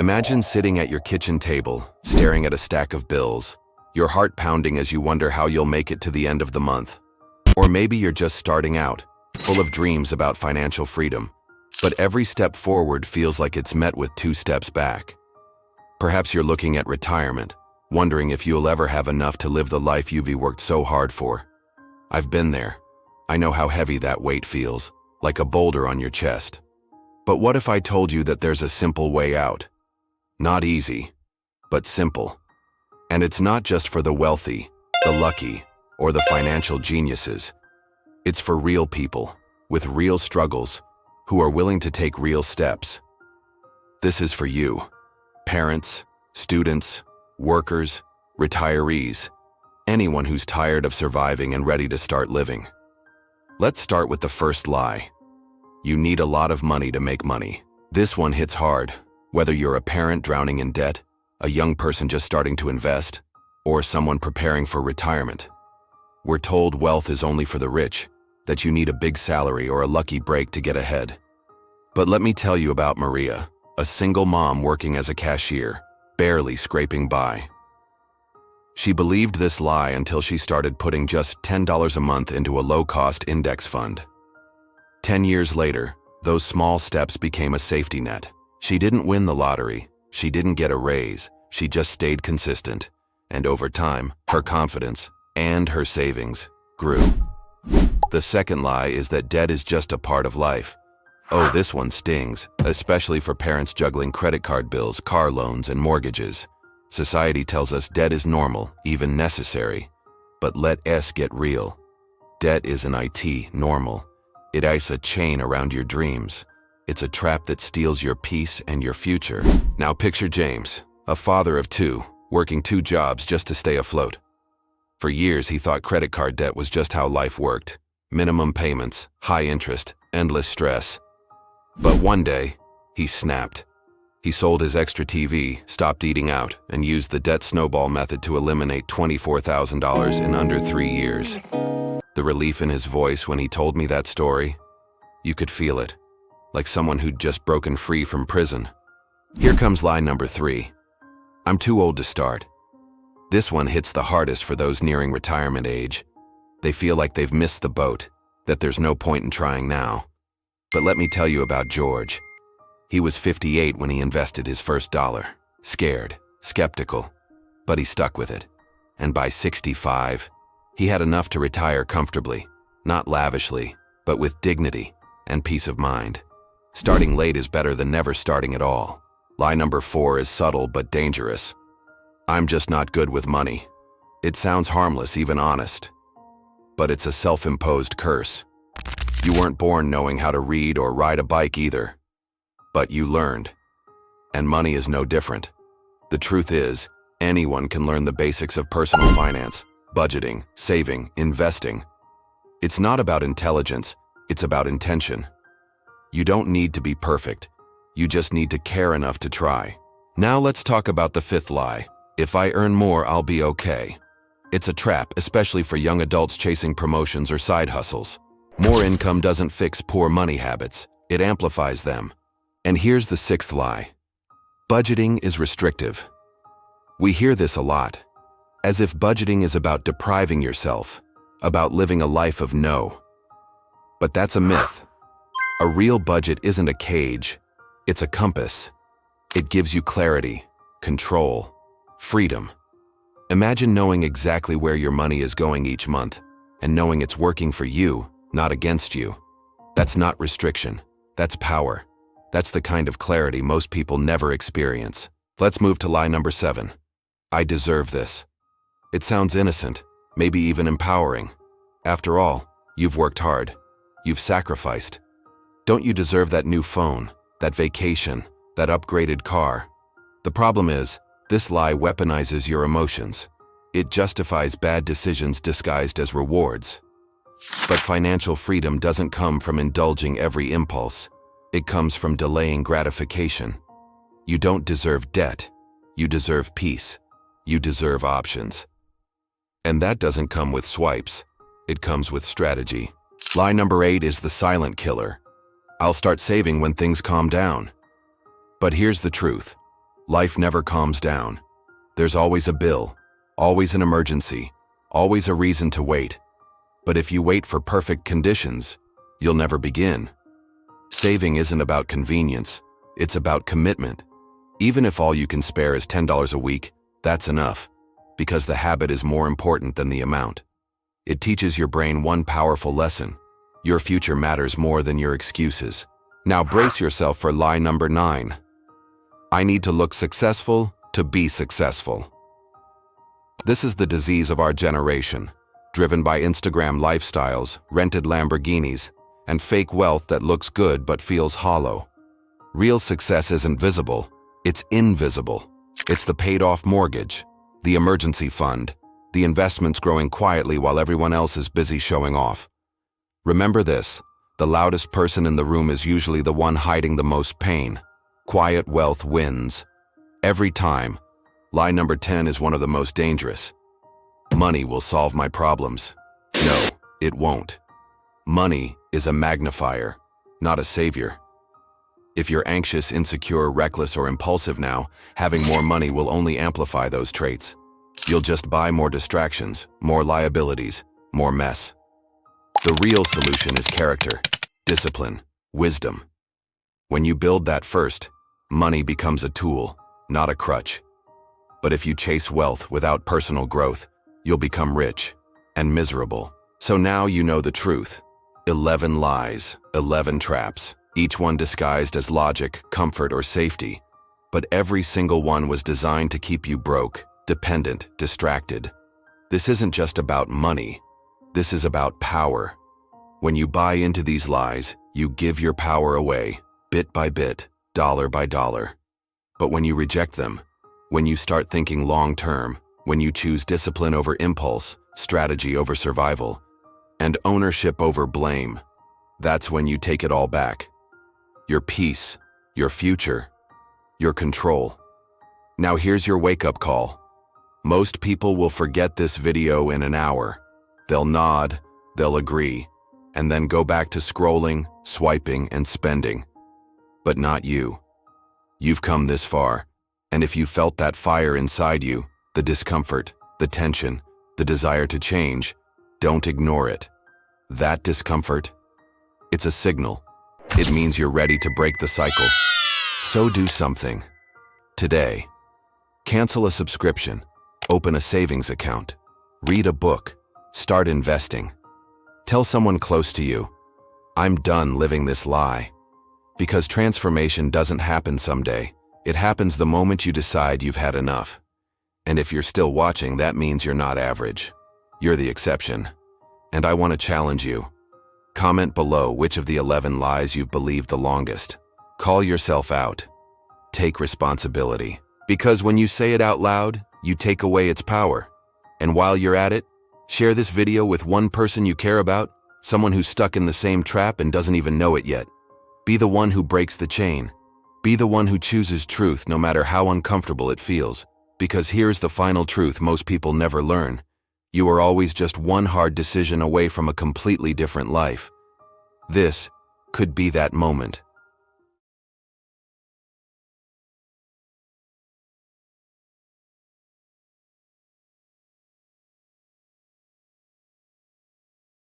Imagine sitting at your kitchen table, staring at a stack of bills, your heart pounding as you wonder how you'll make it to the end of the month. Or maybe you're just starting out, full of dreams about financial freedom, but every step forward feels like it's met with 2 steps back. Perhaps you're looking at retirement, wondering if you'll ever have enough to live the life you've worked so hard for. I've been there. I know how heavy that weight feels, like a boulder on your chest. But what if I told you that there's a simple way out? Not easy, but simple. And it's not just for the wealthy, the lucky, or the financial geniuses. It's for real people, with real struggles, who are willing to take real steps. This is for you, parents, students, workers, retirees, anyone who's tired of surviving and ready to start living. Let's start with the first lie. You need a lot of money to make money. This one hits hard, whether you're a parent drowning in debt, a young person just starting to invest, or someone preparing for retirement. We're told wealth is only for the rich, that you need a big salary or a lucky break to get ahead. But let me tell you about Maria, a single mom working as a cashier, barely scraping by. She believed this lie until she started putting just $10 a month into a low-cost index fund. 10 years later, those small steps became a safety net. She didn't win the lottery, she didn't get a raise, she just stayed consistent. And over time, her confidence and her savings grew. The second lie is that debt is just a part of life. Oh, this one stings, especially for parents juggling credit card bills, car loans, and mortgages. Society tells us debt is normal, even necessary. But let us get real. Debt isn't normal. It is a chain around your dreams. It's a trap that steals your peace and your future. Now picture James, a father of 2, working 2 jobs just to stay afloat. For years, he thought credit card debt was just how life worked. Minimum payments, high interest, endless stress. But one day, he snapped. He sold his extra TV, stopped eating out, and used the debt snowball method to eliminate $24,000 in under 3 years. The relief in his voice when he told me that story, you could feel it, like someone who'd just broken free from prison. Here comes lie number 3. I'm too old to start. This one hits the hardest for those nearing retirement age. They feel like they've missed the boat, that there's no point in trying now. But let me tell you about George. He was 58 when he invested his first dollar. Scared, skeptical, but he stuck with it. And by 65, he had enough to retire comfortably, not lavishly, but with dignity and peace of mind. Starting late is better than never starting at all. Lie number 4 is subtle but dangerous. I'm just not good with money. It sounds harmless, even honest. But it's a self-imposed curse. You weren't born knowing how to read or ride a bike either. But you learned. And money is no different. The truth is, anyone can learn the basics of personal finance, budgeting, saving, investing. It's not about intelligence, it's about intention. You don't need to be perfect. You just need to care enough to try. Now let's talk about the 5th lie. If I earn more, I'll be okay. It's a trap, especially for young adults chasing promotions or side hustles. More income doesn't fix poor money habits, it amplifies them. And here's the 6th lie. Budgeting is restrictive. We hear this a lot, as if budgeting is about depriving yourself, about living a life of no. But that's a myth. A real budget isn't a cage, it's a compass. It gives you clarity, control, freedom. Imagine knowing exactly where your money is going each month, and knowing it's working for you, not against you. That's not restriction, that's power. That's the kind of clarity most people never experience. Let's move to lie number 7. I deserve this. It sounds innocent, maybe even empowering. After all, you've worked hard. You've sacrificed. Don't you deserve that new phone, that vacation, that upgraded car? The problem is, this lie weaponizes your emotions. It justifies bad decisions disguised as rewards. But financial freedom doesn't come from indulging every impulse. It comes from delaying gratification. You don't deserve debt. You deserve peace. You deserve options. And that doesn't come with swipes. It comes with strategy. Lie number 8 is the silent killer. I'll start saving when things calm down. But here's the truth. Life never calms down. There's always a bill, always an emergency, always a reason to wait. But if you wait for perfect conditions, you'll never begin. Saving isn't about convenience, it's about commitment. Even if all you can spare is $10 a week, that's enough, because the habit is more important than the amount. It teaches your brain one powerful lesson: your future matters more than your excuses. Now brace yourself for lie number 9. I need to look successful to be successful. This is the disease of our generation, driven by Instagram lifestyles, rented Lamborghinis, and fake wealth that looks good but feels hollow. Real success isn't visible, it's invisible. It's the paid-off mortgage, the emergency fund, the investments growing quietly while everyone else is busy showing off. Remember this: the loudest person in the room is usually the one hiding the most pain. Quiet wealth wins. Every time. Lie number 10 is one of the most dangerous. Money will solve my problems. No, it won't. Money is a magnifier, not a savior. If you're anxious, insecure, reckless, or impulsive now, having more money will only amplify those traits. You'll just buy more distractions, more liabilities, more mess. The real solution is character, discipline, wisdom. When you build that first, money becomes a tool, not a crutch. But if you chase wealth without personal growth, you'll become rich and miserable. So now you know the truth. 11 lies, 11 traps, each one disguised as logic, comfort, or safety. But every single one was designed to keep you broke, dependent, distracted. This isn't just about money. This is about power. When you buy into these lies, you give your power away, bit by bit, dollar by dollar. But when you reject them, when you start thinking long-term, when you choose discipline over impulse, strategy over survival, and ownership over blame, that's when you take it all back. Your peace, your future, your control. Now here's your wake-up call. Most people will forget this video in an hour. They'll nod, they'll agree, and then go back to scrolling, swiping, and spending. But not you. You've come this far, and if you felt that fire inside you, the discomfort, the tension, the desire to change, don't ignore it. That discomfort, it's a signal. It means you're ready to break the cycle. So do something. Today. Cancel a subscription. Open a savings account. Read a book. Start investing. Tell someone close to you, I'm done living this lie. Because transformation doesn't happen someday. It happens the moment you decide you've had enough. And if you're still watching, that means you're not average. You're the exception. And I want to challenge you. Comment below which of the 11 lies you've believed the longest. Call yourself out. Take responsibility. Because when you say it out loud, you take away its power. And while you're at it, share this video with one person you care about, someone who's stuck in the same trap and doesn't even know it yet. Be the one who breaks the chain. Be the one who chooses truth no matter how uncomfortable it feels. Because here's the final truth most people never learn. You are always just one hard decision away from a completely different life. This could be that moment.